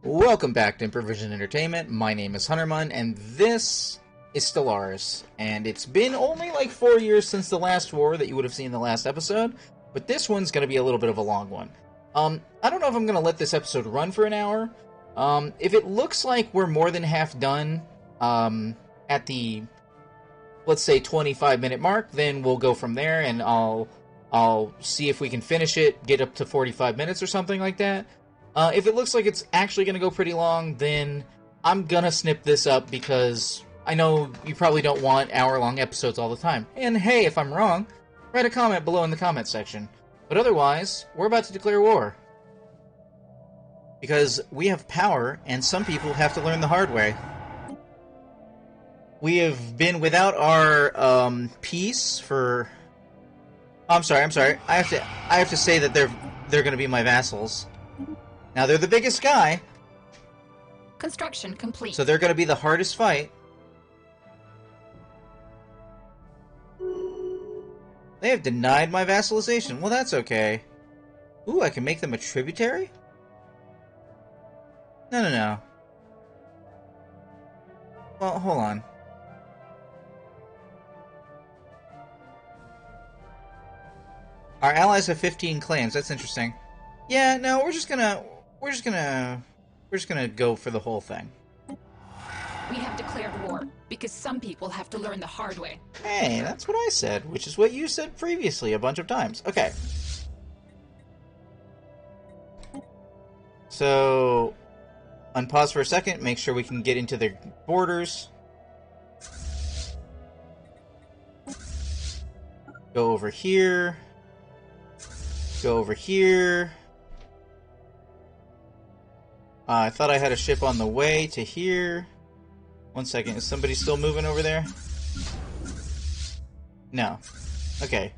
Welcome back to Improvision Entertainment. My name is Hunterman, and this is Stellaris. And it's been only like 4 years since the last war that you would have seen in the last episode, but this one's going to be a little bit of a long one. I don't know if I'm going to let this episode run for an hour. If it looks like we're more than half done at the, let's say, 25-minute mark, then we'll go from there, and I'll see if we can finish it, get up to 45 minutes or something like that. If it looks like it's actually going to go pretty long, then I'm going to snip this up because I know you probably don't want hour-long episodes all the time. And hey, if I'm wrong, write a comment below in the comment section. But otherwise, we're about to declare war. Because we have power, and some people have to learn the hard way. We have been without our peace for... I'm sorry. I have to say that they're going to be my vassals. Now, they're the biggest guy. Construction complete. So they're going to be the hardest fight. They have denied my vassalization. Well, that's okay. Ooh, I can make them a tributary? No. Well, hold on. Our allies have 15 claims. That's interesting. Yeah, no, we're just gonna go for the whole thing. We have declared war because some people have to learn the hard way. Hey, that's what I said, which is what you said previously a bunch of times. Okay. So, unpause for a second, make sure we can get into their borders. Go over here. Go over here. I thought I had a ship on the way to here. One second, is somebody still moving over there? No. Okay.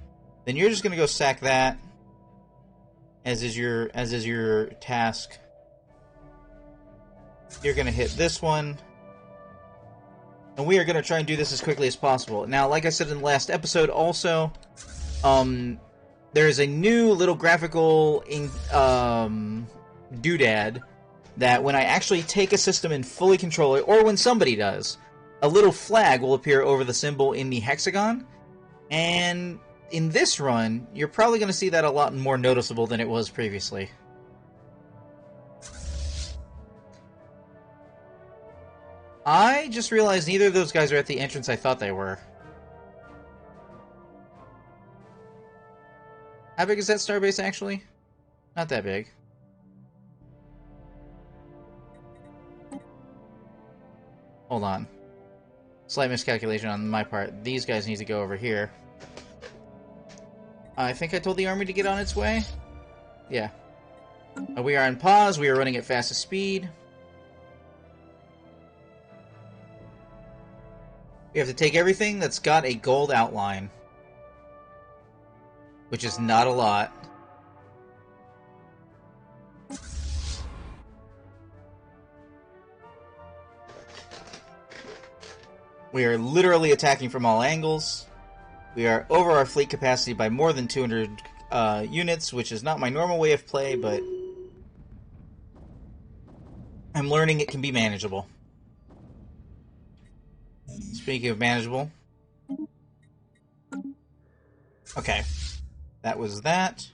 Then you're just gonna go sack that. As is your task. You're gonna hit this one. And we are gonna try and do this as quickly as possible. Now, like I said in the last episode also, there's a new little graphical doodad that when I actually take a system and fully control it, or when somebody does, a little flag will appear over the symbol in the hexagon. And in this run, you're probably going to see that a lot more noticeable than it was previously. I just realized neither of those guys are at the entrance I thought they were. How big is that starbase actually? Not that big. Hold on. Slight miscalculation on my part. These guys need to go over here. I think I told the army to get on its way. Yeah. We are on pause. We are running at fastest speed. We have to take everything that's got a gold outline. Which is not a lot. We are literally attacking from all angles. We are over our fleet capacity by more than 200 units, which is not my normal way of play, but I'm learning it can be manageable. Speaking of manageable. Okay. That was that.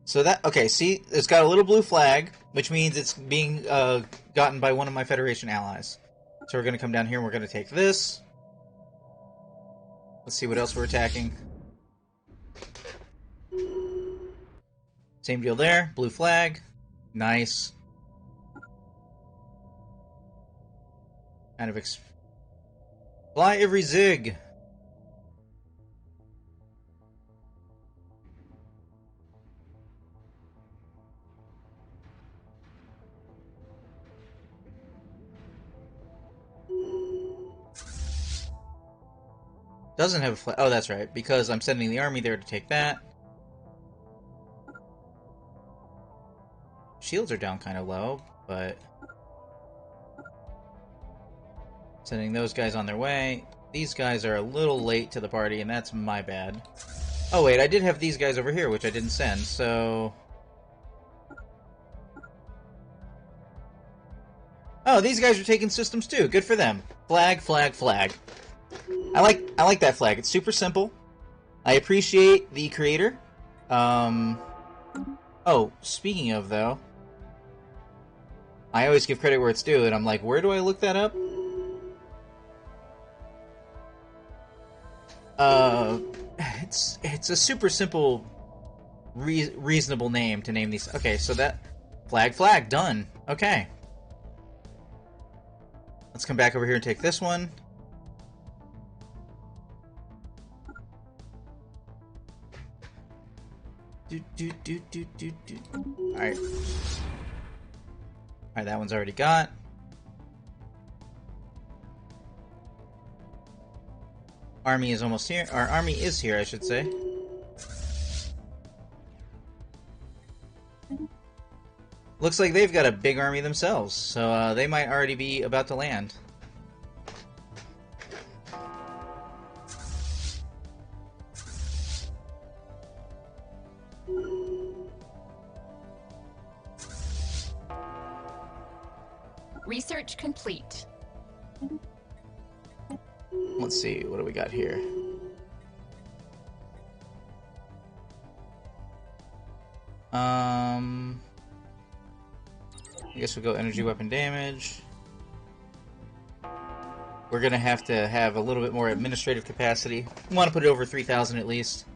So that, okay, see, it's got a little blue flag, which means it's being gotten by one of my Federation allies. So we're going to come down here and we're going to take this. Let's see what else we're attacking. Same deal there. Blue flag. Nice. Kind of fly every zig. Doesn't have a flag. Oh, that's right. Because I'm sending the army there to take that. Shields are down kind of low, but... Sending those guys on their way. These guys are a little late to the party, and that's my bad. Oh, wait. I did have these guys over here, which I didn't send, so... Oh, these guys are taking systems too. Good for them. Flag, flag, flag. I like that flag. It's super simple. I appreciate the creator. Oh, speaking of though, I always give credit where it's due, and I'm like, where do I look that up? It's a super simple, reasonable name to name these. Okay, so that flag, done. Okay. Let's come back over here and take this one. Alright. Alright, that one's already got. Army is almost here. Our army is here, I should say. Looks like they've got a big army themselves, so they might already be about to land. Research complete. Let's see, what do we got here? I guess we'll go energy weapon damage. We're gonna have to have a little bit more administrative capacity. We want to put it over 3,000 at least.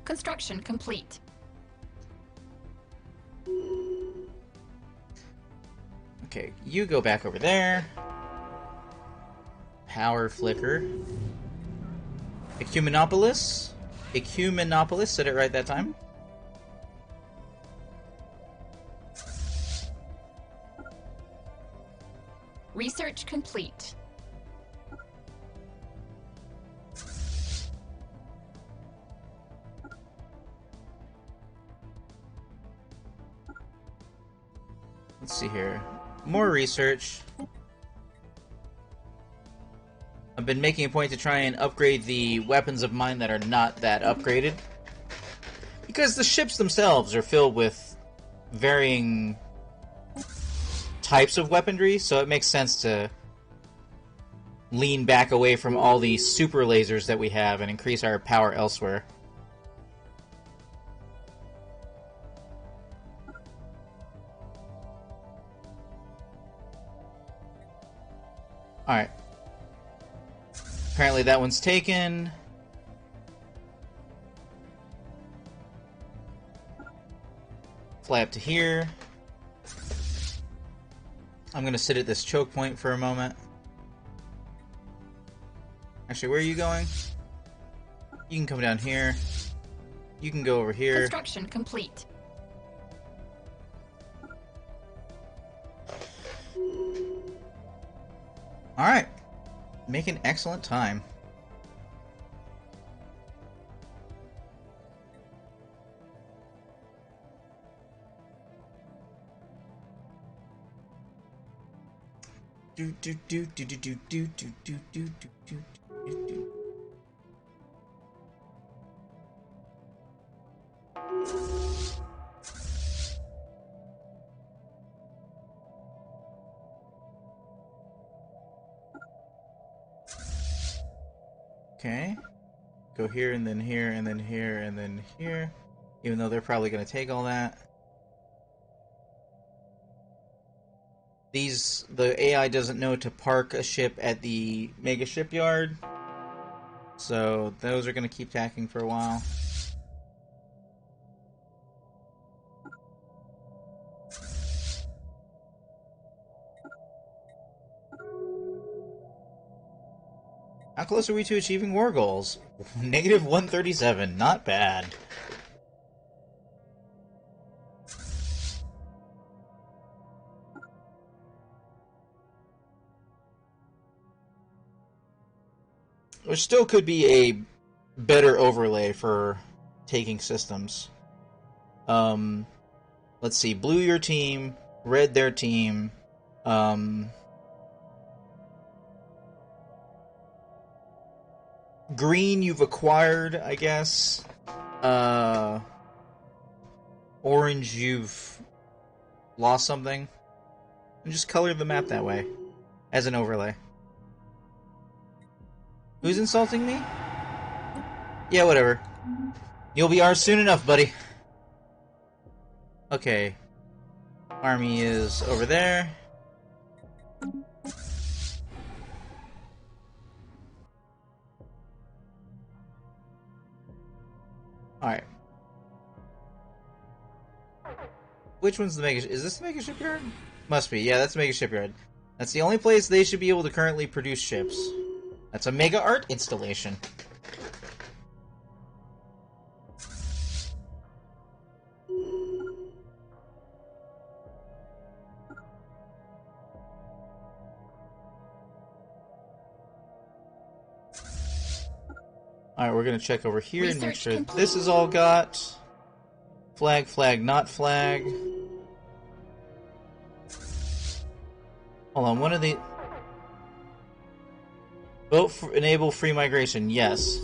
Construction complete. Okay, you go back over there. Power flicker. Ecumenopolis. Ecumenopolis, said it right that time. Research complete. Let's see here. More research. I've been making a point to try and upgrade the weapons of mine that are not that upgraded. Because the ships themselves are filled with varying types of weaponry, so it makes sense to lean back away from all the super lasers that we have and increase our power elsewhere. Alright. Apparently that one's taken. Fly up to here. I'm gonna sit at this choke point for a moment. Actually, where are you going? You can come down here. You can go over here. Construction complete. Alright. Making excellent time. Do do do do do do do do do do do do do. Okay. Go here and then here and then here and then here. Even though they're probably going to take all that. The AI doesn't know to park a ship at the mega shipyard. So those are going to keep tacking for a while. How close are we to achieving war goals? Negative 137, not bad. Which still could be a better overlay for taking systems. Let's see, blue your team, red their team. Green you've acquired, I guess. Orange you've lost something. And just color the map that way. As an overlay. Who's insulting me? Yeah, whatever. You'll be ours soon enough, buddy. Okay. Army is over there. Alright. Which one's the mega... Is this the mega shipyard? Must be. Yeah, that's the mega shipyard. That's the only place they should be able to currently produce ships. That's a mega art installation. Alright, we're gonna check over here and make sure this is all got. Flag, flag, not flag. Hold on, one of the... Vote for enable free migration, yes.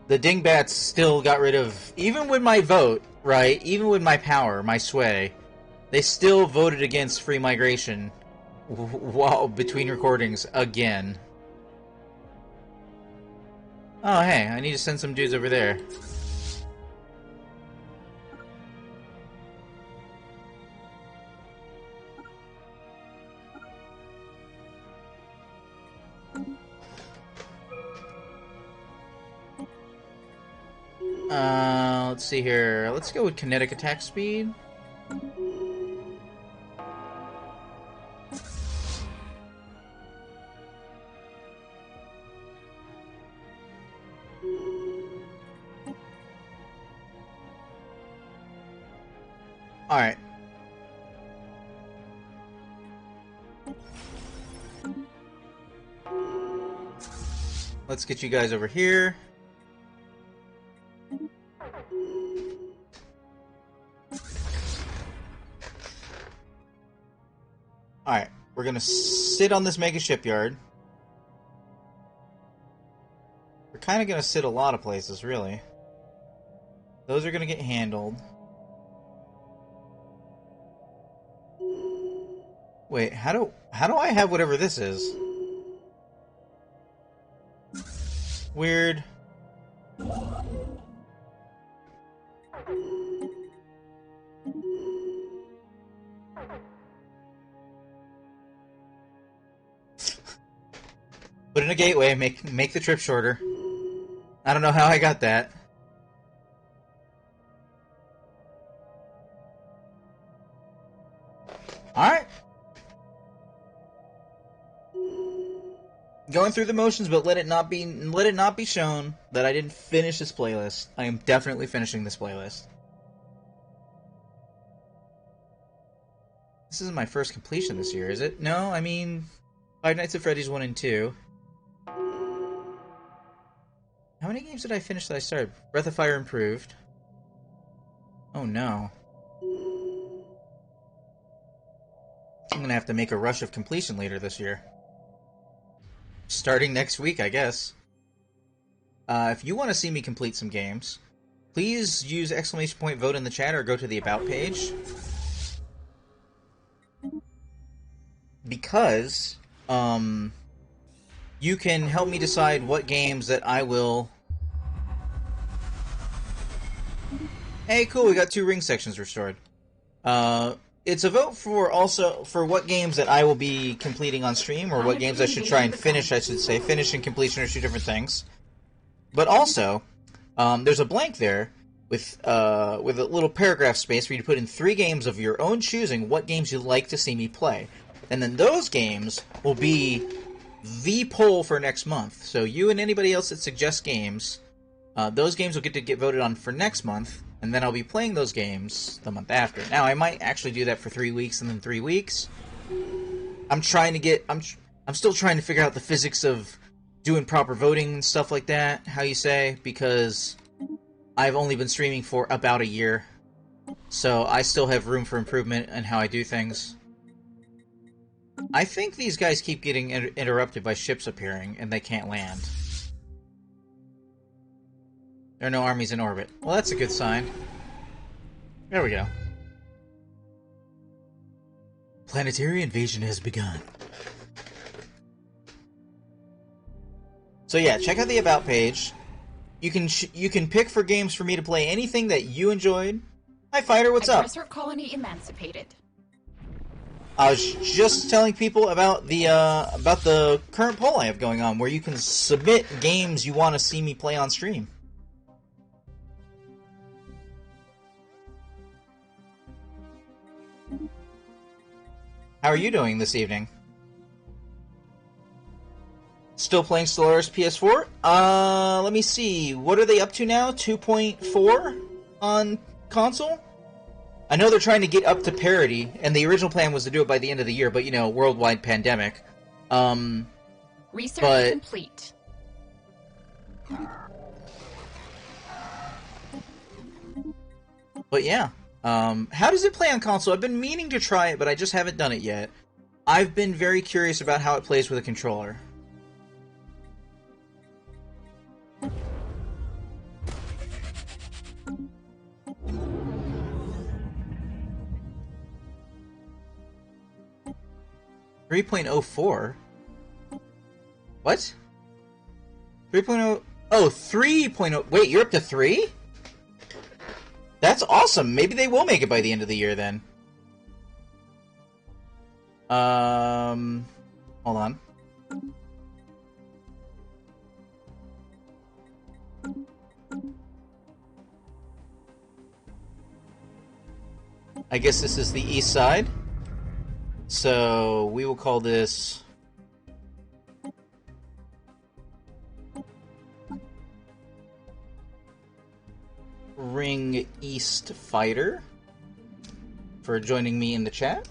The dingbats still got rid of... Even with my vote, right? Even with my power, my sway, they still voted against free migration while between recordings again. Oh, hey, I need to send some dudes over there. Let's see here. Let's go with kinetic attack speed. Alright. Let's get you guys over here. Alright, we're gonna sit on this mega shipyard. We're kind of gonna sit a lot of places, really. Those are gonna get handled. Wait, how do I have whatever this is? Weird. Put in a gateway, make the trip shorter. I don't know how I got that. Alright. Going through the motions, but let it not be shown that I didn't finish this playlist. I am definitely finishing this playlist. This isn't my first completion this year, is it? No, I mean, Five Nights at Freddy's 1 and 2. How many games did I finish that I started? Breath of Fire Improved. Oh no. I'm gonna have to make a rush of completion later this year. Starting next week, I guess. If you want to see me complete some games, please use !vote in the chat or go to the About page. Because, you can help me decide what games that I will... Hey, cool, we got 2 ring sections restored. It's a vote for what games that I will be completing on stream, or what games I should try and finish, I should say. Finish and completion are 2 different things. But also, there's a blank there with a little paragraph space for you to put in 3 games of your own choosing what games you'd like to see me play. And then those games will be the poll for next month. So you and anybody else that suggests games, those games will get voted on for next month, and then I'll be playing those games the month after. Now, I might actually do that for 3 weeks and then 3 weeks. I'm still trying to figure out the physics of doing proper voting and stuff like that, how you say, because I've only been streaming for about a year. So I still have room for improvement in how I do things. I think these guys keep getting interrupted by ships appearing, and they can't land. There are no armies in orbit. Well, that's a good sign. There we go. Planetary invasion has begun. So yeah, check out the About page. You can pick for games for me to play anything that you enjoyed. Hi, Fighter, what's up? Aggressor colony emancipated. I was just telling people about the current poll I have going on, where you can submit games you want to see me play on stream. How are you doing this evening? Still playing Stellaris PS4? Let me see. What are they up to now? 2.4 on console? I know they're trying to get up to parity, and the original plan was to do it by the end of the year, but, you know, worldwide pandemic. Research complete. But yeah. How does it play on console? I've been meaning to try it, but I just haven't done it yet. I've been very curious about how it plays with a controller. .04? What? 3.0? Oh, 3.0. Wait, you're up to 3? That's awesome. Maybe they will make it by the end of the year then. Hold on. I guess this is the east side. So we will call this Ring East Fighter for joining me in the chat.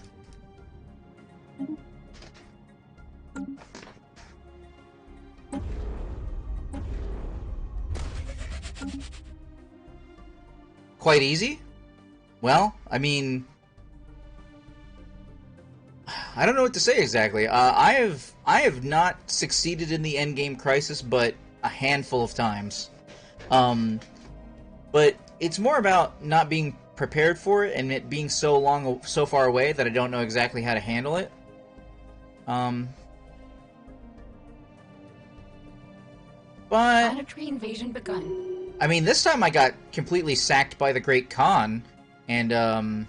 Quite easy? Well, I mean, I don't know what to say exactly. I have not succeeded in the endgame crisis, but a handful of times. But it's more about not being prepared for it and it being so far away that I don't know exactly how to handle it. But Planetary invasion begun. I mean, this time I got completely sacked by the Great Khan, and I'm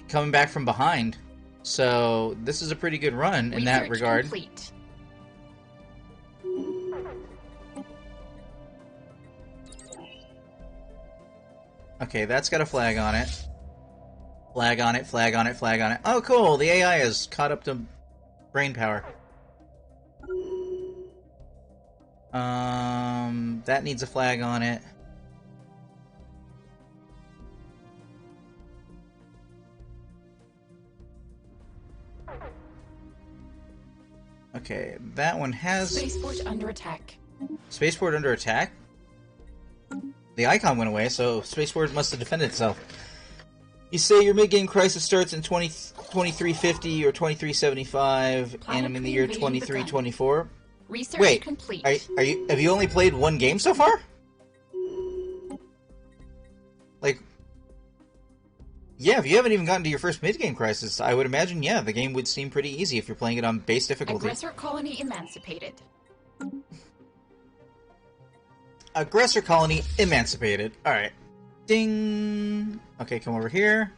coming back from behind. So this is a pretty good run in that regard. Complete. Okay, that's got a flag on it. Flag on it, flag on it, flag on it. Oh, cool! The AI is caught up to brain power. That needs a flag on it. Okay, that one has... Spaceport under attack. Spaceport under attack? The icon went away, so Spaceport must have defended itself. You say your mid-game crisis starts in 2350 or 2375, and I'm in the year 2324. Research Wait, complete. have you only played one game so far? Like, yeah, if you haven't even gotten to your first mid-game crisis, I would imagine, yeah, the game would seem pretty easy if you're playing it on base difficulty. Aggressor colony emancipated. Aggressor colony emancipated. Alright. Ding! Okay, come over here.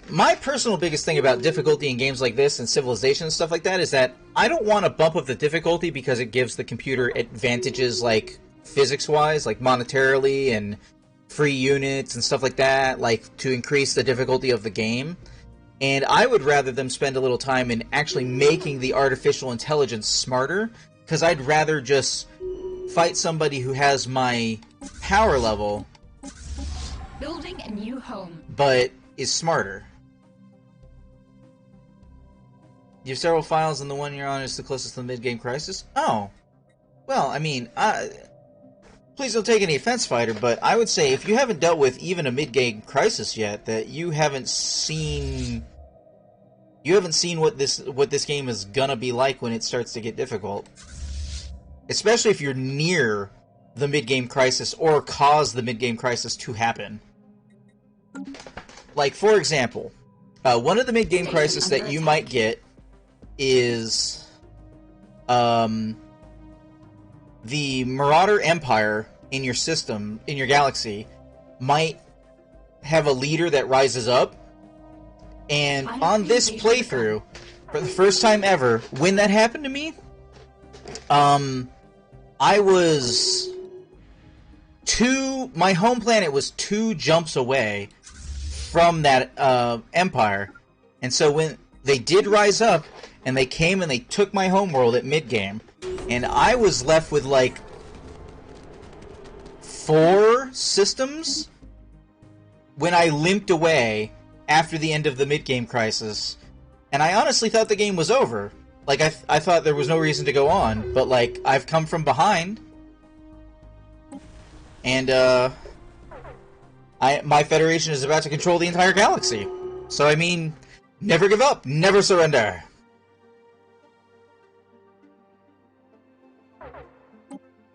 My personal biggest thing about difficulty in games like this and Civilization and stuff like that is that I don't want to bump up the difficulty because it gives the computer advantages, like, physics-wise, like monetarily and free units and stuff like that, like, to increase the difficulty of the game. And I would rather them spend a little time in actually making the artificial intelligence smarter, because I'd rather just fight somebody who has my power level, Building a new home. but is smarter. You have several files, and the one you're on is the closest to the mid-game crisis? Oh. Well, I mean, please don't take any offense, Fighter, but I would say if you haven't dealt with even a mid-game crisis yet, that you haven't seen you haven't seen what this game is gonna be like when it starts to get difficult. Especially if you're near the mid-game crisis or cause the mid-game crisis to happen. Like, for example, one of the mid-game crises that you might get is the Marauder Empire in your system, in your galaxy, might have a leader that rises up. And on this playthrough, for the first time ever, when that happened to me, I was my home planet was 2 jumps away from that empire. And so when they did rise up, and they came and they took my homeworld at mid-game, and I was left with, like, 4 systems when I limped away after the end of the mid-game crisis. And I honestly thought the game was over. Like, I thought there was no reason to go on, but, like, I've come from behind. And, my Federation is about to control the entire galaxy. So, I mean, never give up, never surrender.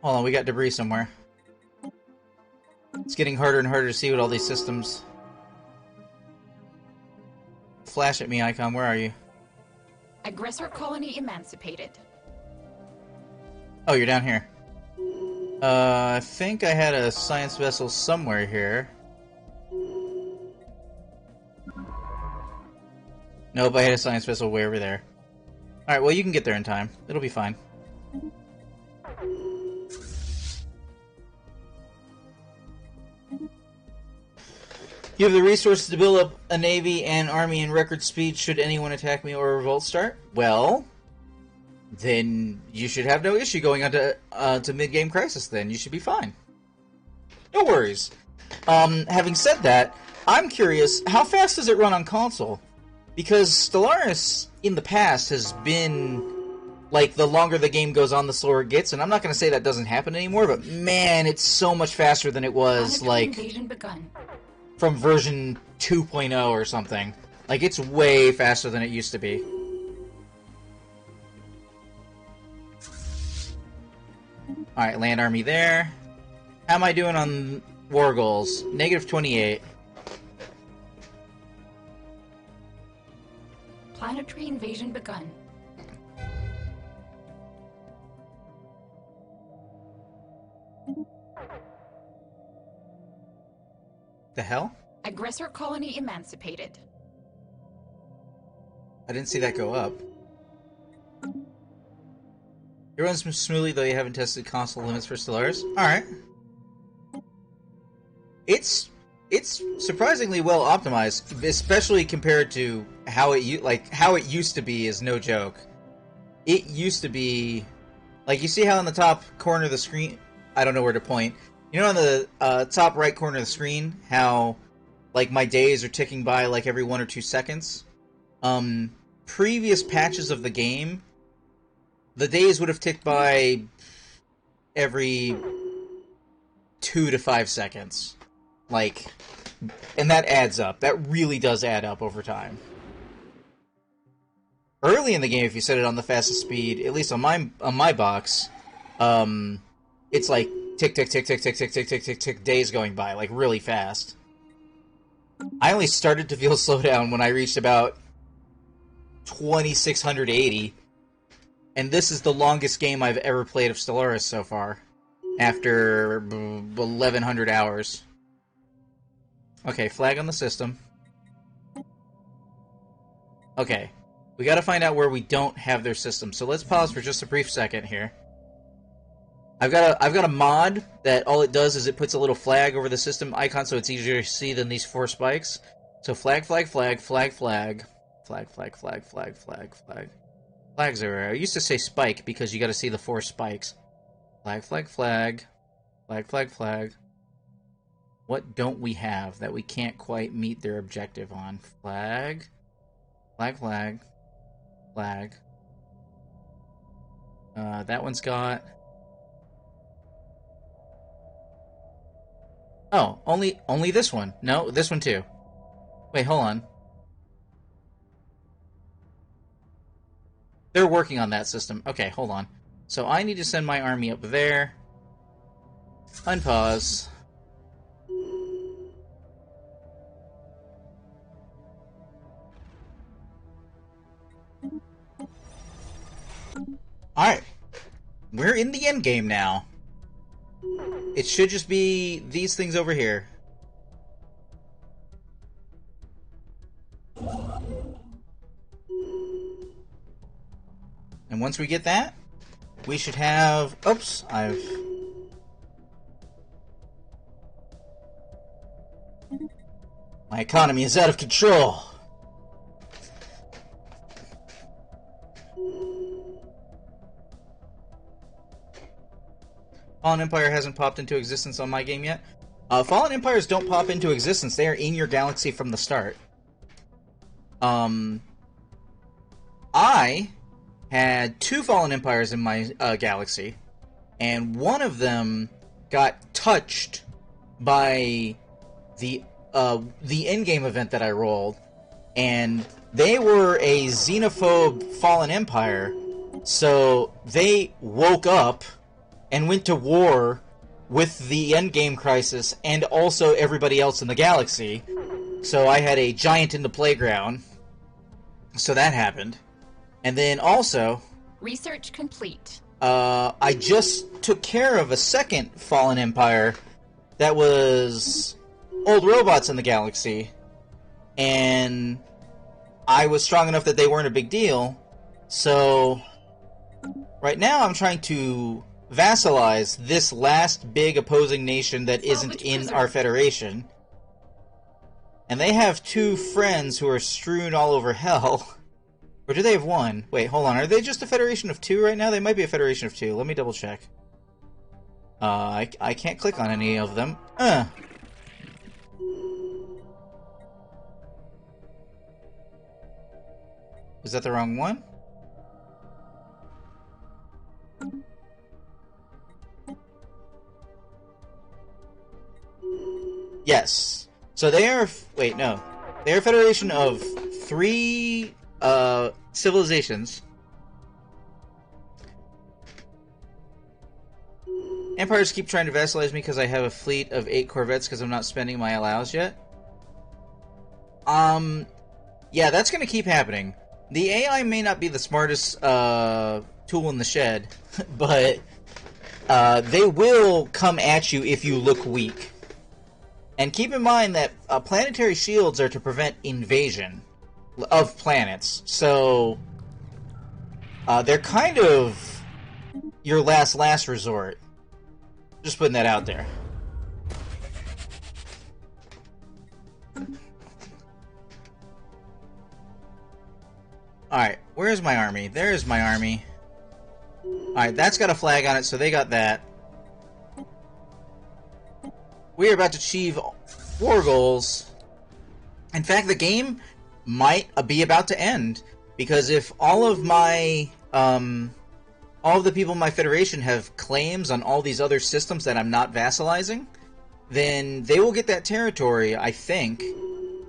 Hold on, we got debris somewhere. It's getting harder and harder to see what all these systems... Flash at me, Icon, where are you? Aggressor colony emancipated. Oh, you're down here. I think I had a science vessel somewhere here. Nope, I had a science vessel way over there. Alright, well, you can get there in time. It'll be fine. You have the resources to build up a navy and army in record speed should anyone attack me or a revolt start? Well, then you should have no issue going on to mid-game crisis then. You should be fine. No worries. Having said that, I'm curious, how fast does it run on console? Because Stellaris, in the past, has been, like, the longer the game goes on, the slower it gets, and I'm not going to say that doesn't happen anymore, but man, it's so much faster than it was, like, from version 2.0 or something. Like, it's way faster than it used to be. Alright, land army there. How am I doing on war goals? -28. Planetary invasion begun. The hell? Aggressor colony emancipated. I didn't see that go up. It runs smoothly, though you haven't tested console limits for Stellaris. Alright. It's surprisingly well optimized, especially compared to how it used to be is no joke. It used to be... Like, you see how in the top corner of the screen... I don't know where to point. You know on the top right corner of the screen, how, like, my days are ticking by, like, every 1 or 2 seconds? Previous patches of the game, the days would have ticked by every 2 to 5 seconds. Like, and that adds up. That really does add up over time. Early in the game, if you set it on the fastest speed, at least on my box, it's like tick, tick, tick, tick, tick, tick, tick, tick, tick, tick, days going by, like, really fast. I only started to feel slowdown when I reached about 2680, and this is the longest game I've ever played of Stellaris so far, after 1100 hours. Okay, flag on the system. Okay, we gotta find out where we don't have their system, so let's pause for just a brief second here. I've got a mod that all it does is it puts a little flag over the system icon so it's easier to see than these 4 spikes. So flag, flag, flag, flag, flag, flag, flag, flag, flag, flag, flag. Flags everywhere. I used to say spike because you gotta see the 4 spikes. Flag, flag, flag, flag, flag, flag. What don't we have that we can't quite meet their objective on? Flag, flag, flag, flag. That one's got... Oh, only this one. No, this one too. Wait, hold on. They're working on that system. Okay, hold on. So I need to send my army up there. Unpause. Alright. We're in the end game now. It should just be these things over here. And once we get that, we should have... Oops, my economy is out of control. Fallen Empire hasn't popped into existence on my game yet. Fallen Empires don't pop into existence. They are in your galaxy from the start. I had 2 Fallen Empires in my galaxy, and one of them got touched by the in-game event that I rolled, and they were a xenophobe Fallen Empire, so they woke up and went to war with the endgame crisis and also everybody else in the galaxy. So I had a giant in the playground. So that happened. And then also... Research complete. I just took care of a second Fallen Empire that was old robots in the galaxy. And I was strong enough that they weren't a big deal. So right now I'm trying to vassalize this last big opposing nation that isn't in our federation. And they have 2 friends who are strewn all over hell. Or do they have 1? Wait, hold on. Are they just a federation of 2 right now? They might be a federation of 2. Let me double check. I can't click on any of them. Is that the wrong one? Yes. So they are... Wait, no. They are a federation of 3 civilizations. Empires keep trying to vassalize me because I have a fleet of 8 corvettes because I'm not spending my allows yet. Yeah, that's going to keep happening. The AI may not be the smartest tool in the shed, but they will come at you if you look weak. And keep in mind that planetary shields are to prevent invasion of planets, so they're kind of your last resort. Just putting that out there. Alright, where's my army? There's my army. Alright, that's got a flag on it, so they got that. We are about to achieve war goals. In fact, the game might be about to end, because if all of my all of the people in my federation have claims on all these other systems that I'm not vassalizing, then they will get that territory, I think,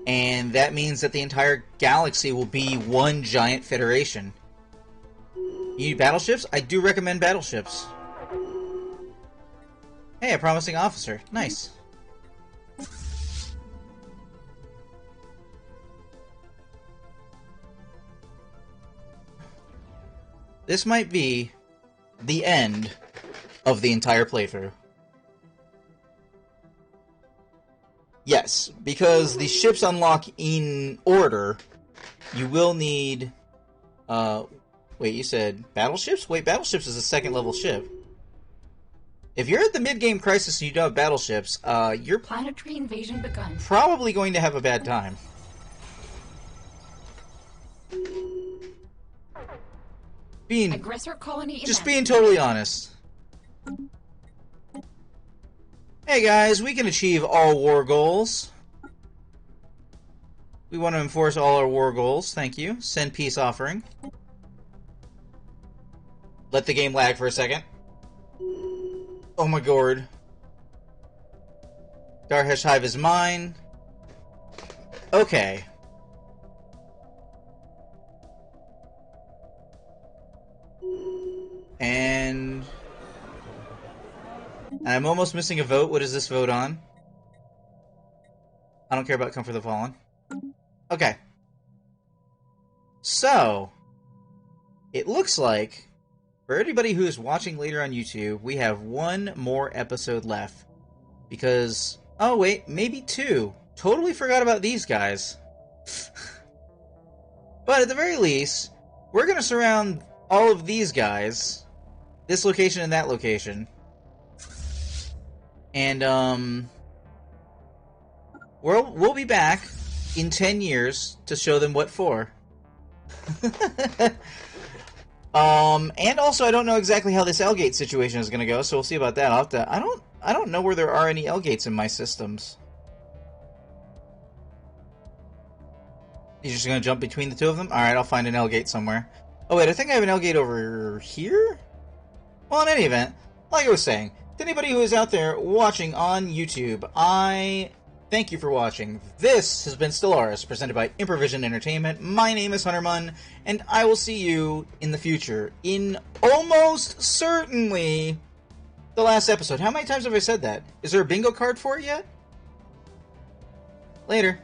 and that means that the entire galaxy will be one giant federation. You need battleships? I do recommend battleships. Hey, a promising officer. Nice. This might be the end of the entire playthrough. Yes, because the ships unlock in order. You will need... wait, you said battleships? Wait, battleships is a second level ship. If you're at the mid-game crisis and you don't have battleships, you're Planetary invasion begun. probably going to have a bad time. Aggressor colony Just being totally honest. Hey guys, we can achieve all war goals. We want to enforce all our war goals. Thank you. Send peace offering. Let the game lag for a second. Oh my god. Dar-Hesh Hive is mine. Okay. And I'm almost missing a vote. What is this vote on? I don't care about Comfort the Fallen. Okay. So, it looks like, for anybody who is watching later on YouTube, we have one more episode left. Because, oh wait, maybe two. Totally forgot about these guys. But at the very least, we're going to surround all of these guys, this location and that location. And, we'll be back in 10 years to show them what for. And also I don't know exactly how this L-gate situation is going to go, so we'll see about that. I'll have to, I don't know where there are any L-gates in my systems. You're just going to jump between the two of them? Alright, I'll find an L-gate somewhere. Oh wait, I think I have an L-gate over here? Well, in any event, like I was saying, to anybody who is out there watching on YouTube, I thank you for watching. This has been Stellaris, presented by Improvision Entertainment. My name is Hunterman, and I will see you in the future, in almost certainly the last episode. How many times have I said that? Is there a bingo card for it yet? Later.